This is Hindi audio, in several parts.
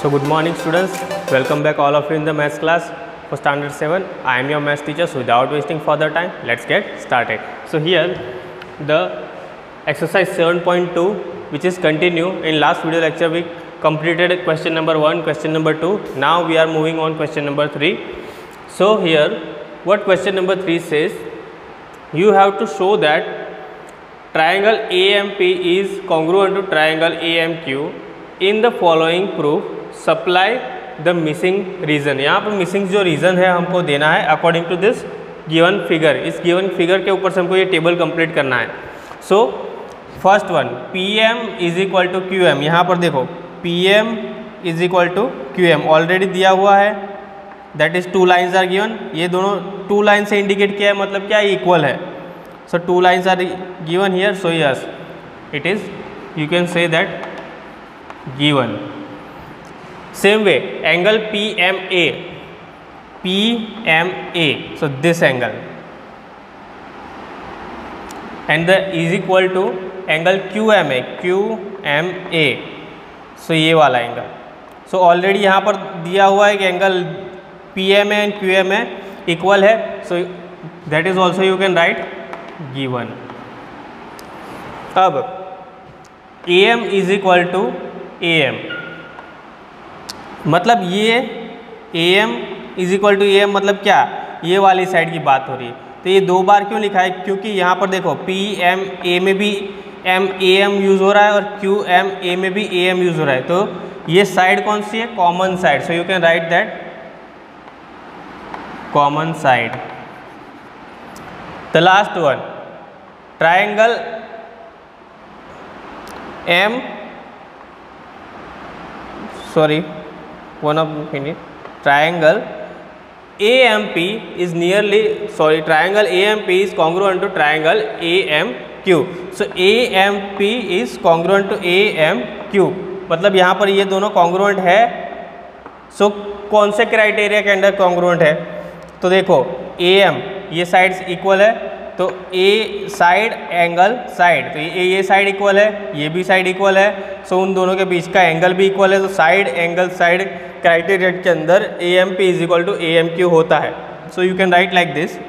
So good morning students, welcome back all of you in the maths class for standard 7. I am your maths teacher, so without wasting further time, let's get started. So here the exercise 7.2 which is continue. In last video lecture we completed question number 1, question number 2. Now we are moving on question number 3. So here what question number 3 says, you have to show that triangle AMP is congruent to triangle AMQ in the following proof. Supply the missing reason. यहाँ पर मिसिंग जो रीजन है हमको देना है according to this given figure. इस गिवन फिगर के ऊपर से हमको ये टेबल कंप्लीट करना है. So first one PM is equal to QM. यहाँ पर देखो PM is equal to QM already दिया हुआ है, that is 2 lines are given. ये दोनों 2 लाइन से इंडिकेट किया है, मतलब क्या इक्वल है. So 2 lines are given here. So yes it is, you can say that given. Same way, angle PMA, so this angle, and the is equal to angle QMA, so ये वाला एंगल. So already यहाँ पर दिया हुआ है कि angle PMA and QMA equal है, so that is also you can write given. अब AM is equal to AM, मतलब ये AM is equal to AM मतलब क्या, ये वाली साइड की बात हो रही है. तो ये 2 बार क्यों लिखा है, क्योंकि यहाँ पर देखो PMA में भी AM यूज़ हो रहा है और QMA में भी AM यूज़ हो रहा है. तो ये साइड कौन सी है, common side. So you can right that common side. The last one triangle triangle AMP is triangle AMP is congruent to triangle AMQ. So AMP is congruent to AMQ, मतलब यहाँ पर ये दोनों congruent है. सो कौन से क्राइटेरिया के अंडर congruent है, तो देखो AM ये साइड्स इक्वल है, तो ए साइड एंगल साइड, तो ये साइड इक्वल है, ये भी साइड इक्वल है. सो उन दोनों के बीच का एंगल भी इक्वल है. तो साइड एंगल साइड क्राइटेरिया के अंदर AMP is equal to AMQ होता है. So you can write like this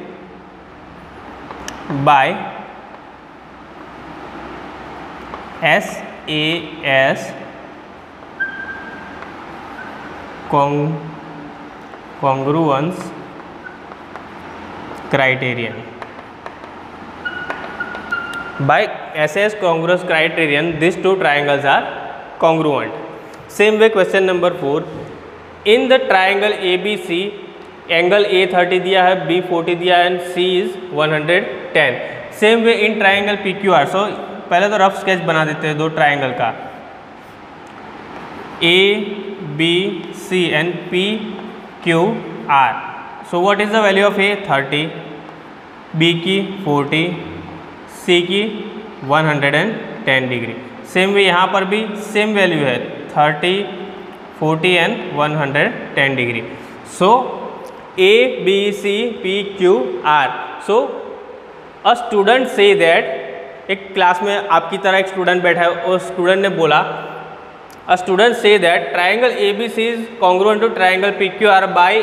by SAS congruence criterion. By SAS congruence criterion, these 2 triangles are congruent. Same way question number 4, in the triangle ABC angle A 30 दिया है, B 40 दिया है and C is 110. Same way in triangle PQR. So पहले तो रफ स्केच बना देते हैं 2 ट्राइंगल का, ABC and PQR. So what is the value of A, 30, B की 40, C की 110 डिग्री. सेम वे यहाँ पर भी सेम वैल्यू है, 30, 40 and 110 degree. So ABCPQR. So a student say that, एक क्लास में आपकी तरह एक स्टूडेंट बैठा है और स्टूडेंट ने बोला, a student say that triangle ABC is congruent to triangle PQR by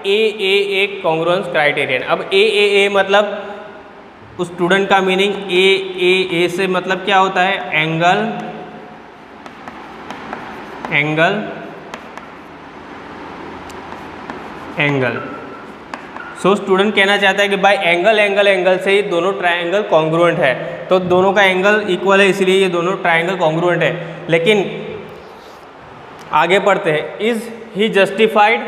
AAA congruence criterion. अब AAA मतलब उस स्टूडेंट का मीनिंग AAA से मतलब क्या होता है, एंगल. सो स्टूडेंट कहना चाहता है कि भाई एंगल से ही दोनों ट्राइंगल कॉन्ग्रुएंट है. तो दोनों का एंगल इक्वल है, इसलिए ये दोनों ट्राइंगल कॉन्ग्रुएंट है. लेकिन आगे पढ़ते हैं, इज ही जस्टिफाइड,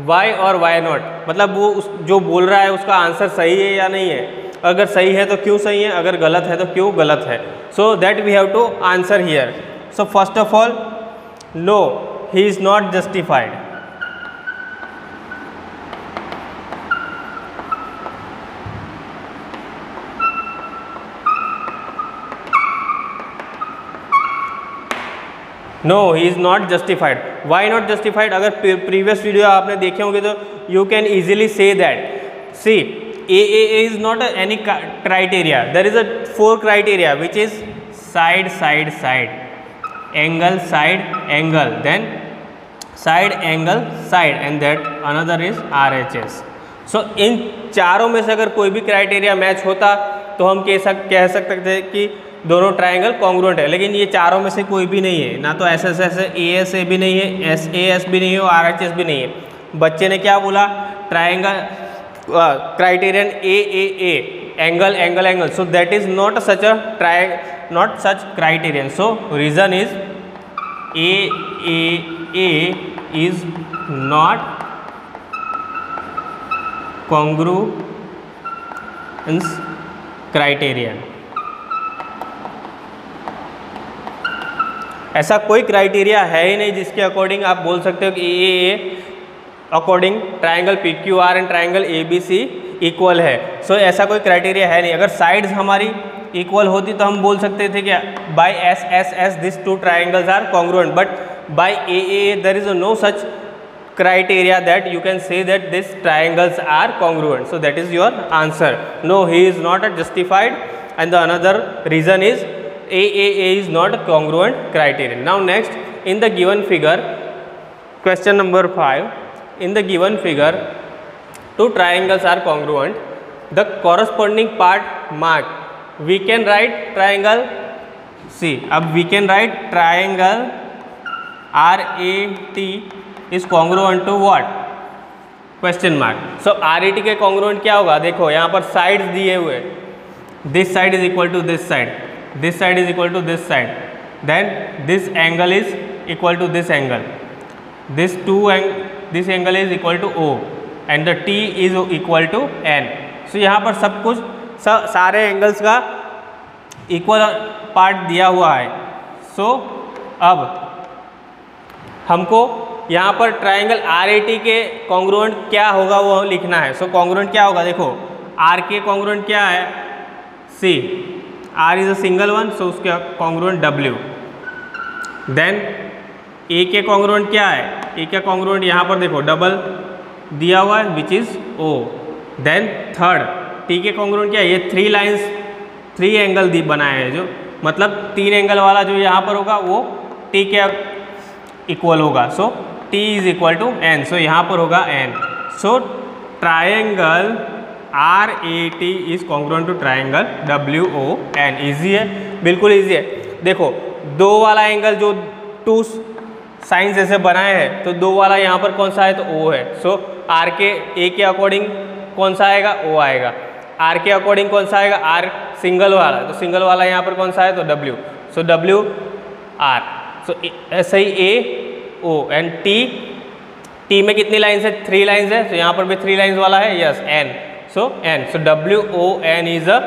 वाई और वाई नॉट, मतलब वो जो बोल रहा है उसका आंसर सही है या नहीं है. अगर सही है तो क्यों सही है, अगर गलत है तो क्यों गलत है. So that we have to answer here. So first of all, no he is not justified. No he is not justified. Why not justified, अगर प्रीवियस वीडियो आपने देखे होंगे तो you can easily say that. See AAA is not any criteria. There is a 4 criteria which is side, angle, then side angle side and that another is RHS। सो इन चारों में से अगर कोई भी क्राइटेरिया मैच होता तो हम कह सकते थे कि दोनों ट्राइंगल कॉन्ग्रुएंट है, लेकिन ये चारों में से कोई भी नहीं है, ना तो SSS है, ASA भी नहीं है, SAS भी नहीं है और RHS भी नहीं है। बच्चे ने क्या बोला, triangle criterion AAA, angle angle angle, so that is not such a not such criterion. So reason is AAA is not congruence criterion। ऐसा कोई क्राइटेरिया है ही नहीं जिसके अकॉर्डिंग आप बोल सकते हो कि AAA according triangle PQR and triangle ABC equal है। सो ऐसा कोई क्राइटेरिया है नहीं। अगर साइड्स हमारी इक्वल होती तो हम बोल सकते थे कि by SSS this two triangles are congruent, but by AAA there is no such criteria that you can say that these triangles are congruent. So that is your answer. No, he is not justified, and the another reason is AAA is not a congruent criterion. Now next, in the given figure, question number 5, in the given figure two triangles are congruent, the corresponding part mark, we can write triangle, see अब we can write triangle RAT is congruent to what? Question mark. So RAT के कॉन्ग्रुएंट क्या होगा, देखो यहाँ पर साइड्स दिए हुए, this side is equal to this side, this side is equal to this side, then this angle is equal to this angle, this angle is equal to O and the T is equal to N। So यहाँ पर सब कुछ सारे एंगल्स का इक्वल पार्ट दिया हुआ है। सो अब हमको यहाँ पर ट्राइंगल RAT के कॉन्ग्रुएंट क्या होगा वो लिखना है। सो कॉन्ग्रुएंट क्या होगा, देखो R के कॉन्ग्रुएंट क्या है, C, R is a single one, so उसके कॉन्ग्रुएंट W। देन A के कॉन्ग्रुएंट क्या है, A का कॉन्ग्रुएंट यहाँ पर देखो डबल दिया हुआ है which is O। Then third T के कॉन्ग्रुएंट क्या है, ये 3 लाइन्स 3 एंगल बनाए हैं, जो मतलब 3 एंगल वाला जो यहाँ पर होगा वो T के इक्वल होगा। So T is equal to N, so यहाँ पर होगा N। So triangle RAT is congruent to triangle WON। Easy है, बिल्कुल ईजी है। देखो दो वाला एंगल जो 2 साइंस ऐसे बनाए हैं, तो 2 वाला यहाँ पर कौन सा है, तो O है। सो R के A के अकॉर्डिंग कौन सा आएगा, O आएगा। R के अकॉर्डिंग कौन सा आएगा, R सिंगल वाला, तो सिंगल वाला यहाँ पर कौन सा है, तो W। सो WR। सो ऐसे ही A O एंड T में कितनी लाइन्स है, 3 लाइन्स है, तो यहाँ पर भी 3 लाइन्स वाला है, yes N। So N, so WON is a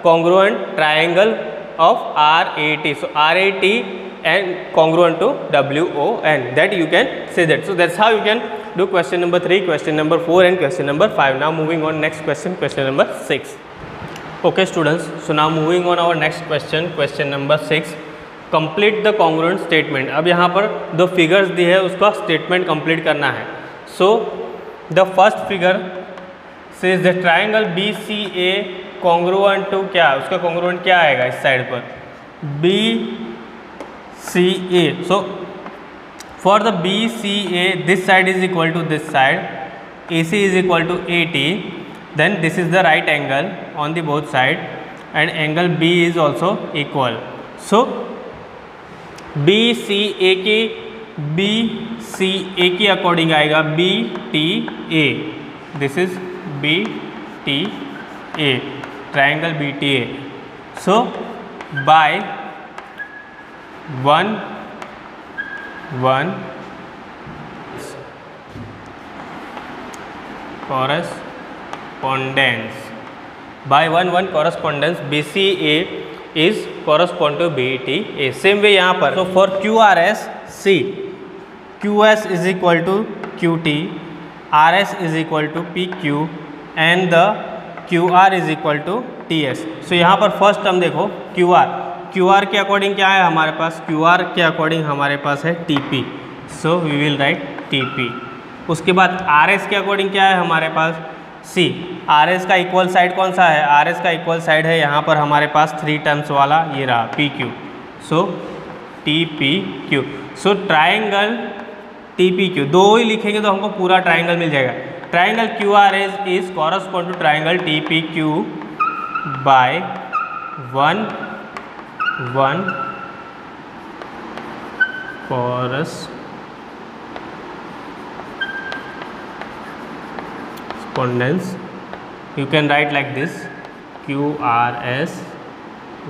congruent triangle of RAT। So RAT and congruent to WON, that you can say that. So that's how you can do question number 3, question number 4 and question number 5. Now moving on next question, question number 6. Okay students, so now moving on our next question, question number 6. Complete the congruent statement. अब यहाँ पर 2 फिगर्स दी है, उसका स्टेटमेंट कंप्लीट करना है। So the first figure says the triangle BCA congruent to क्या, उसका congruent क्या आएगा इस साइड पर, BCA। so for the BCA this side is equal to this side, AC is equal to AT, then this is the right angle on the both side and angle B is also equal. So BCA की अकॉर्डिंग आएगा BTA, this is BTA, triangle BTA। So by 1 1 correspondence, by 1 1 correspondence BCA is correspond to BTA। Same way यहाँ पर, so for QRS C, QS is equal to QT, RS is equal to PQ and the QR is equal to TS। so यहाँ पर फर्स्ट टर्म देखो QR के अकॉर्डिंग क्या है हमारे पास, QR के अकॉर्डिंग हमारे पास है TP, so we will write TP। उसके बाद RS के अकॉर्डिंग क्या है हमारे पास, C, RS का इक्वल साइड कौन सा है, RS का इक्वल साइड है यहाँ पर हमारे पास 3 टर्म्स वाला ये रहा PQ, सो TPQ। सो ट्राइंगल TPQ, दो ही लिखेंगे तो हमको पूरा ट्राइंगल मिल जाएगा। Triangle QRS is correspond to triangle TPQ by 1 1 correspondence. You can write like this, QRS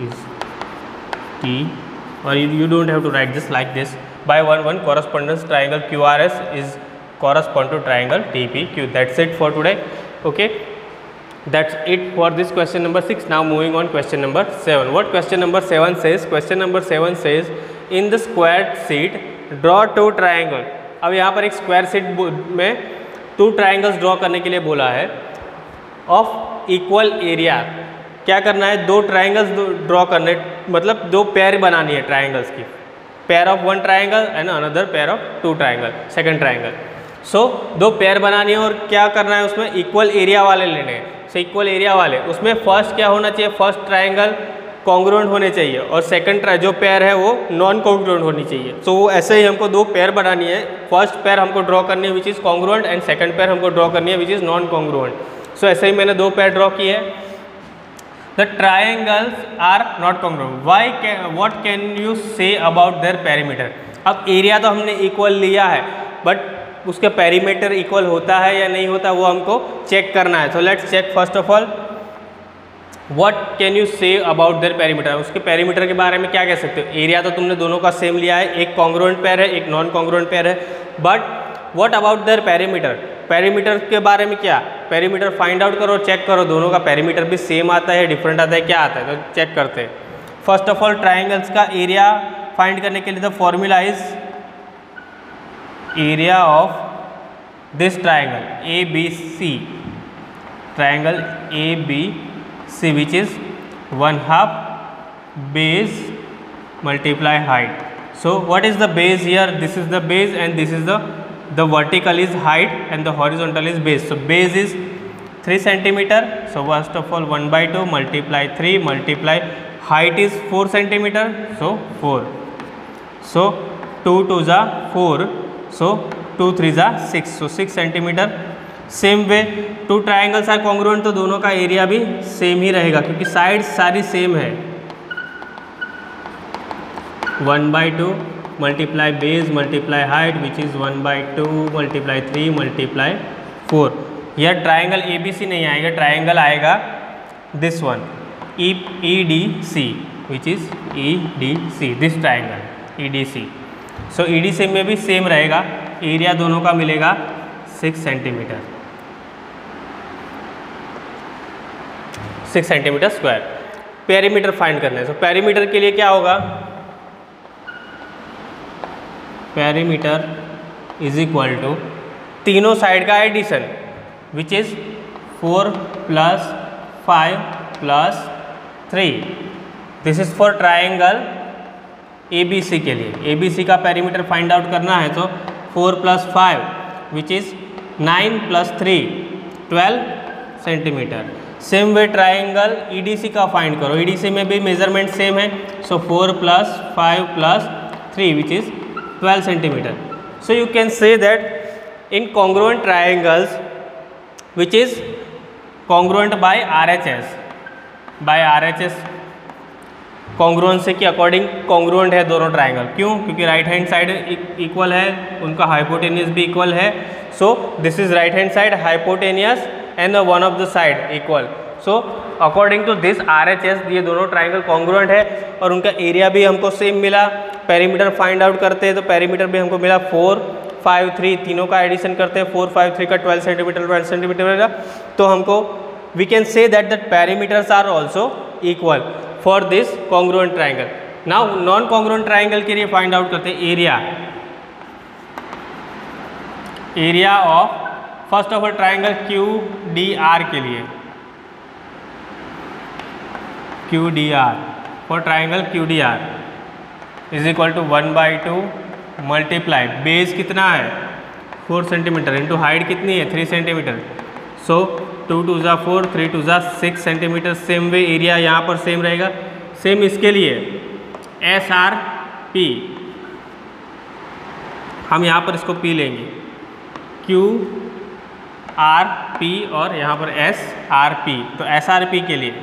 is T, or you don't have to write this like this, by 1 1 correspondence triangle QRS is correspond to triangle TPQ. That's it for today. Okay, that's it for this question number 6. Now moving on question number 7. What question number 7 says? Question number 7 says in the square sheet draw 2 triangle. अब यहाँ पर एक स्क्वायर शीट में 2 ट्राइंगल्स ड्रॉ करने के लिए बोला है ऑफ इक्वल एरिया। क्या करना है? 2 ट्राइंगल्स ड्रॉ करने, मतलब 2 पेयर बनानी है ट्राइंगल्स की, pair of 1 triangle and another pair of 2 triangle, second triangle. So 2 pair बनानी है और क्या करना है उसमें? इक्वल एरिया वाले लेने हैं। सो इक्वल एरिया वाले, उसमें फर्स्ट क्या होना चाहिए? फर्स्ट ट्राइंगल कॉन्ग्रुएंट होने चाहिए और सेकंड जो पेयर है वो नॉन कॉन्ग्रुएंट होनी चाहिए। सो ऐसे ही हमको 2 पेयर बनानी है। फर्स्ट पेयर हमको ड्रॉ करनी है which is congruent and second pair हमको ड्रॉ करनी है which is non congruent. So ऐसे ही मैंने 2 पेयर ड्रॉ किए हैं। The triangles are not congruent, why what can you say about their perimeter. अब एरिया तो हमने इक्वल लिया है, बट उसके पेरीमीटर इक्वल होता है या नहीं होता वो हमको चेक करना है। So let's check first of all what can you say about their perimeter. उसके पेरीमीटर के बारे में क्या कह सकते हो? एरिया तो तुमने दोनों का सेम लिया है, एक कॉन्ग्रुएंट पेयर है, एक नॉन कॉन्ग्रुएंट पेयर है, but what about their perimeter. Perimeter के बारे में क्या? पेरीमीटर फाइंड आउट करो, चेक करो दोनों का पेरीमीटर भी सेम आता है, डिफरेंट आता है, क्या आता है, तो चेक करते हैं। फर्स्ट ऑफ ऑल ट्राइंगल्स का एरिया फाइंड करने के लिए the formula is area of this triangle ABC, triangle ABC which is 1/2 base multiply height. So what is the base here? This is the base and this is the vertical is height and the horizontal is base. So base is 3 centimeter. So first of all 1/2 multiply 3 multiply height is 4 centimeter. So 4. So 2 2s are 4. So 2 3s are 6. So 6 centimeter. Same way 2 triangles are congruent तो दोनों का एरिया भी सेम ही रहेगा क्योंकि साइड सारी सेम है। 1/2 multiply base multiply height which is 1/2 multiply 3 multiply 4। यह ट्राइंगल ABC नहीं आएगा, ट्राइंगल आएगा this one EDC which is EDC, this triangle EDC। So EDC में भी सेम रहेगा, एरिया दोनों का मिलेगा 6 centimetre, 6 centimetre square. Perimeter find करना है। सो पेरीमीटर के लिए क्या होगा? पेरीमीटर इज इक्वल टू तीनों साइड का addition which is 4 + 5 + 3। This is for triangle ABC के लिए। ABC का पेरीमीटर फाइंड आउट करना है तो 4 + 5 which is 9 + 3 12 centimetre. Same way triangle EDC का फाइंड करो, EDC में भी मेजरमेंट सेम है। सो 4 + 5 + 3 which is 12 centimeter. So you can say that in congruent triangles which is congruent by RHS, by RHS congruency के अकॉर्डिंग congruent है दोनों ट्राइंगल। क्यों? क्योंकि राइट हैंड साइड इक्वल है, उनका हाइपोटेनियस भी इक्वल है। So this is right hand side hypotenuse and one of the side equal. So according to this RHS ये दोनों ट्राइंगल कॉन्ग्रुएंट है और उनका एरिया भी हमको सेम मिला। पेरीमीटर फाइंड आउट करते हैं तो पेरीमीटर भी हमको मिला 4 5 3, तीनों का एडिशन करते हैं 4 5 3 का 12 सेंटीमीटर मिलेगा। तो हमको we can say that the perimeters are also equal for this congruent triangle. Now non congruent triangle के लिए फाइंड आउट करते हैं area of first of all triangle QDR के लिए, QDR for triangle QDR is equal to 1/2 multiply base कितना है 4 सेंटीमीटर इंटू हाइट कितनी है 3 centimetre. So 2 2s are 4 3 2s are 6 centimetre. Same way area यहाँ पर सेम रहेगा। सेम इसके लिए SRP हम यहाँ पर इसको P लेंगे, Q R P और यहाँ पर S R P। तो S R P के लिए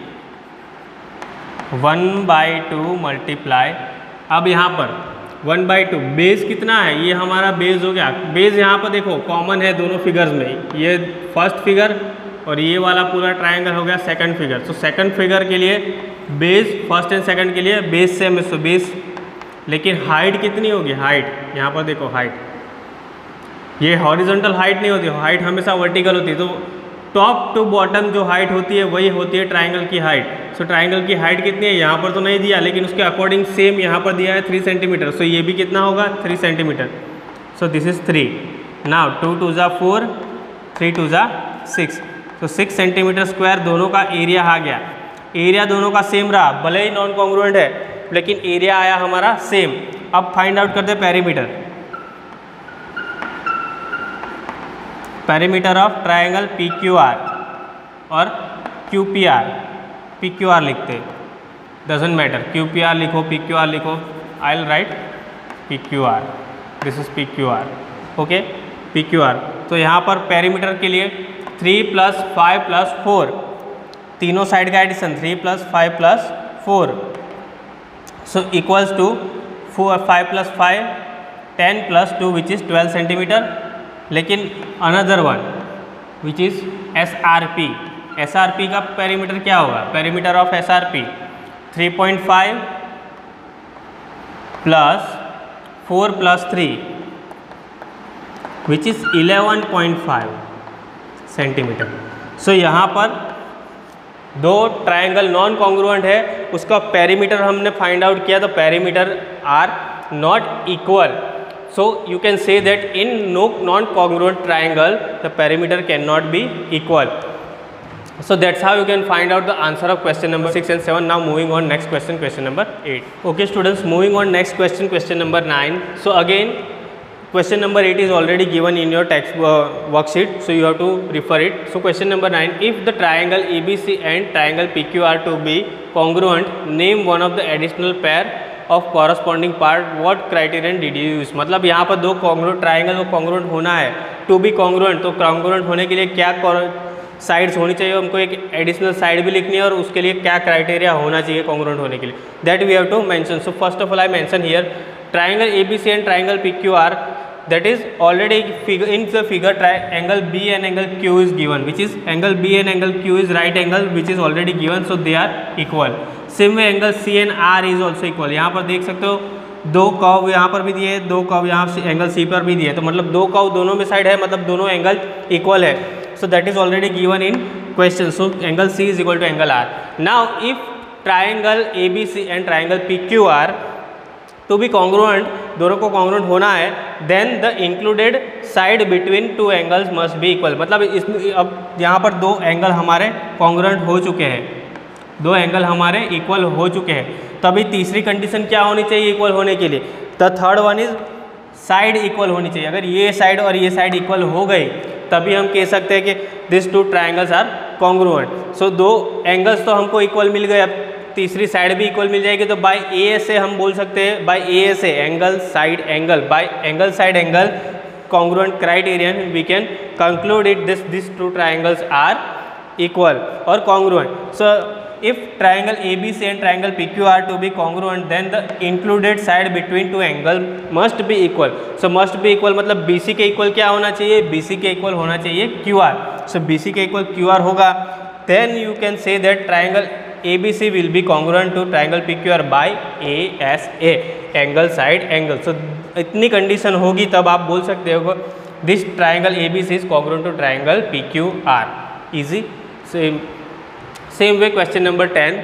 1/2 मल्टीप्लाई, अब यहाँ पर 1/2 बेस कितना है, ये हमारा बेस हो गया। बेस यहाँ पर देखो कॉमन है दोनों फिगर्स में, ये फर्स्ट फिगर और ये वाला पूरा ट्रायंगल हो गया सेकंड फिगर। तो सेकंड फिगर के लिए बेस, फर्स्ट एंड सेकंड के लिए बेस सेम है, सो बेस। लेकिन हाइट कितनी होगी, हाइट यहाँ पर देखो, हाइट ये हॉरिजॉन्टल हाइट नहीं होती, हाइट हमेशा वर्टिकल होती है। तो टॉप टू बॉटम जो हाइट होती है वही होती है ट्राइंगल की हाइट। सो ट्राइंगल की हाइट कितनी है, यहाँ पर तो नहीं दिया लेकिन उसके अकॉर्डिंग सेम यहाँ पर दिया है 3 सेंटीमीटर। सो ये भी कितना होगा, 3 centimetre. So this is 3। Now 2 2 जा 4, 3 2 जा 6। तो 6 सेंटीमीटर स्क्वायर दोनों का एरिया आ गया। एरिया दोनों का सेम रहा, भले ही नॉन कॉन्ग्रुएंट है लेकिन एरिया आया हमारा सेम। अब फाइंड आउट करते perimeter. Perimeter of triangle PQR और QPR। PQR लिखते, डजेंट मैटर, QPR लिखो PQR लिखो, I will write PQR, this is PQR, okay PQR। तो यहाँ पर पेरीमीटर के लिए 3 + 5 + 4, तीनों साइड का addition 3 + 5 + 4, so equals to 5 + 5 10 + 2 which is 12 centimetre. लेकिन another one which is SRP, SRP का पेरीमीटर क्या होगा, perimeter of SRP 3.5 + 4 + 3 which is 11.5 centimetre. So यहाँ पर दो ट्रायंगल नॉन कॉन्ग्रुएंट है, उसका पेरीमीटर हमने फाइंड आउट किया, तो perimeter are not equal. So you can say that in non-congruent triangle the perimeter cannot be equal. So that's how you can find out the answer of question number 6 and 7. Now moving on next question, question number 8. Okay students, moving on next question, question number 9. So again question number 8 is already given in your text worksheet, so you have to refer it. So question number 9, if the triangle ABC and triangle PQ are to be congruent, name one of the additional pair of corresponding part, what criterion did you use. मतलब यहाँ पर दो कॉन्ग्रुएंट ट्राइंगल को कॉन्ग्रुएंट होना है, टू बी कॉन्ग्रुएंट। तो कॉन्ग्रुएंट होने के लिए क्या साइड्स होनी चाहिए, हमको एक एडिशनल साइड भी लिखनी है और उसके लिए क्या क्राइटेरिया होना चाहिए कॉन्ग्रुएंट होने के लिए, that we have to mention. So first of all I mention here triangle ABC and triangle PQR, that is already in the figure angle B and angle Q is given, which is angle B and angle Q is right angle which is already given, so they are equal. Same way angle C and R is also equal. यहाँ पर देख सकते हो दो कर्व यहाँ पर भी दिए, दो कर्व यहाँ एंगल C पर भी दिए, तो मतलब दो कर्व दोनों में साइड है, मतलब दोनों एंगल इक्वल है। So that is already given in question. So angle C is equal to angle R. Now if triangle ABC and triangle PQR to be congruent, दोनों को कॉन्ग्रुएंट होना है, then the included side between two angles must be equal. मतलब इसमें अब यहाँ पर दो एंगल हमारे कॉन्ग्रुएंट हो चुके हैं, दो एंगल हमारे इक्वल हो चुके हैं, तभी तीसरी कंडीशन क्या होनी चाहिए इक्वल होने के लिए, the third one is side equal होनी चाहिए। अगर ये साइड और ये साइड इक्वल हो गई तभी हम कह सकते हैं कि this two triangles are congruent. So दो एंगल्स तो हमको इक्वल मिल गए, अब तीसरी साइड भी इक्वल मिल जाएगी, तो बाय ए से हम बोल सकते हैं, बाय ए से angle side angle, bye angle side angle congruent criterion we can conclude it these two triangles are equal or congruent. So if triangle ABC and triangle PQ are to be congruent, then the included side between two angle must be equal. So must be equal मतलब BC के इक्वल क्या होना चाहिए, BC के इक्वल होना चाहिए QR. So BC के इक्वल QR होगा, then you can say that triangle ABC will be congruent to triangle PQR by ASA, angle side angle. So इतनी कंडीशन होगी तब आप बोल सकते हो this triangle ABC is congruent to triangle PQR. Easy. Same way question number 10,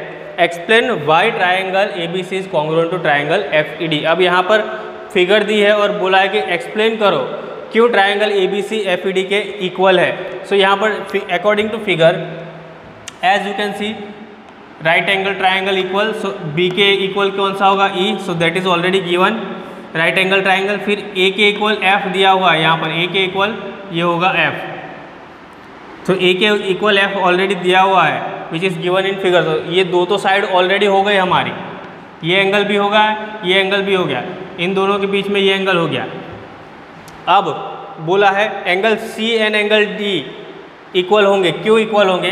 explain why triangle ABC is congruent to triangle FED. अब यहाँ पर फिगर दी है और बोला है कि एक्सप्लेन करो क्यों ट्राइंगल ABC FED के इक्वल है। सो यहाँ पर according to figure as you can see right angle triangle equal, so B के इक्वल कौन सा होगा E, so that is already given right angle triangle. फिर A के इक्वल F दिया हुआ है, यहाँ पर A के इक्वल ये होगा F, तो A के इक्वल F ऑलरेडी दिया हुआ है which is given in figure. तो ये दो तो साइड ऑलरेडी हो गई हमारी, ये एंगल भी होगा, ये एंगल भी हो गया, इन दोनों के बीच में ये एंगल हो गया, अब बोला है angle C and angle D equal होंगे, क्यों इक्वल होंगे?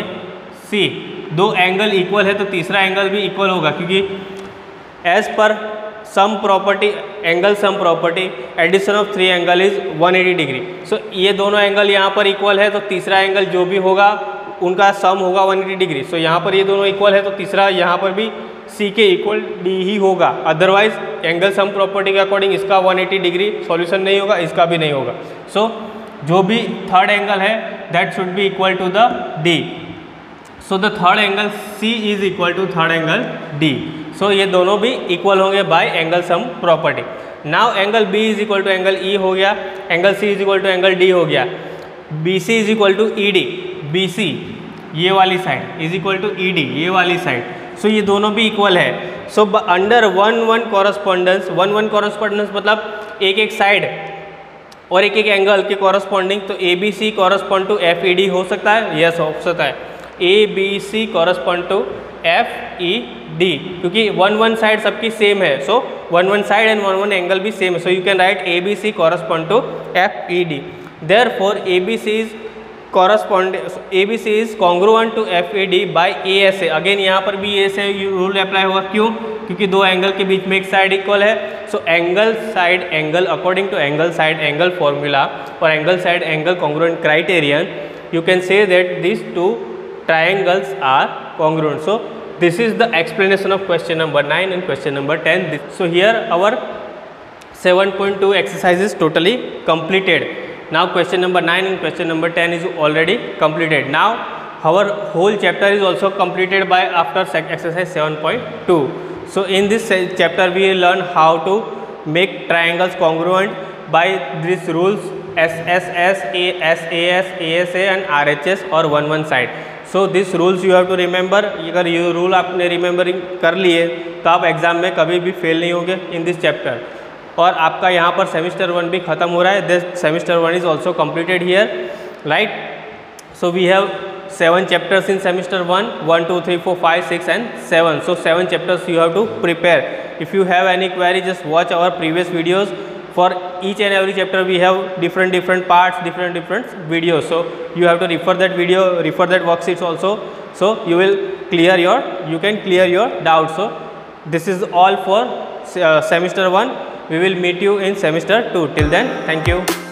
सी, दो एंगल इक्वल है तो तीसरा एंगल भी इक्वल होगा, क्योंकि as per sum property, angle sum property, addition of three angle is 180 degree. So ये दोनों एंगल यहाँ पर इक्वल है तो तीसरा एंगल जो भी होगा उनका सम होगा 180 डिग्री। सो यहाँ पर ये दोनों इक्वल है तो तीसरा यहाँ पर भी सी के इक्वल डी ही होगा, अदरवाइज एंगल सम प्रॉपर्टी के अकॉर्डिंग इसका 180 डिग्री सॉल्यूशन नहीं होगा, इसका भी नहीं होगा। सो जो भी थर्ड एंगल है that should be equal to the D. So the third angle C is equal to third angle D. So ये दोनों भी इक्वल होंगे by angle sum property. Now angle B is equal to angle E हो गया, angle C is equal to angle D हो गया, B C is equal to E D, B C ये वाली side is equal to E D ये वाली साइड। सो ये दोनों भी इक्वल है। So under one one correspondence, one one correspondence मतलब एक एक साइड और एक एक एंगल के कॉरस्पॉन्डिंग, तो A B C correspond to F E D हो सकता है, यस हो सकता है, A B C correspond to F E D, क्योंकि वन वन साइड सबकी सेम है। So one one side and one one angle भी सेम है। So you can write A B C correspond to F E D. Therefore A B C is ABC is congruent to FAD by ASA। Again यहाँ पर भी ASA रूल अप्लाई होगा, क्यों? क्योंकि दो एंगल के बीच में एक साइड इक्वल है। So angle side angle according to angle side angle formula और angle side angle congruent criterion, you can say that these two triangles are congruent. So this is the explanation of question number 9 and question number 10. So here our 7.2 exercise is totally completed. Now question number 9 and question number 10 is already completed. Now our whole chapter is also completed by after exercise 7.2. So in this chapter we learn how to make triangles congruent by these rules SSS, SAS, ASA and RHS or one one side. So these rules you have to remember. अगर ये रूल आपने रिमेंबरिंग कर लिए तो आप एग्जाम में कभी भी फेल नहीं होंगे इन दिस चैप्टर। और आपका यहाँ पर सेमिस्टर 1 भी खत्म हो रहा है, this semester 1 is also completed here, right? So we have 7 chapters in semester 1, 1, 2, 3, 4, 5, 6 and 7. So 7 chapters you have to prepare. If you have any query, just watch our previous videos. For each and every chapter we have different parts, different videos. So you have to refer that video, refer that worksheets also. So you can clear your doubts. So this is all for semester 1. We will meet you in semester 2. Till then, thank you.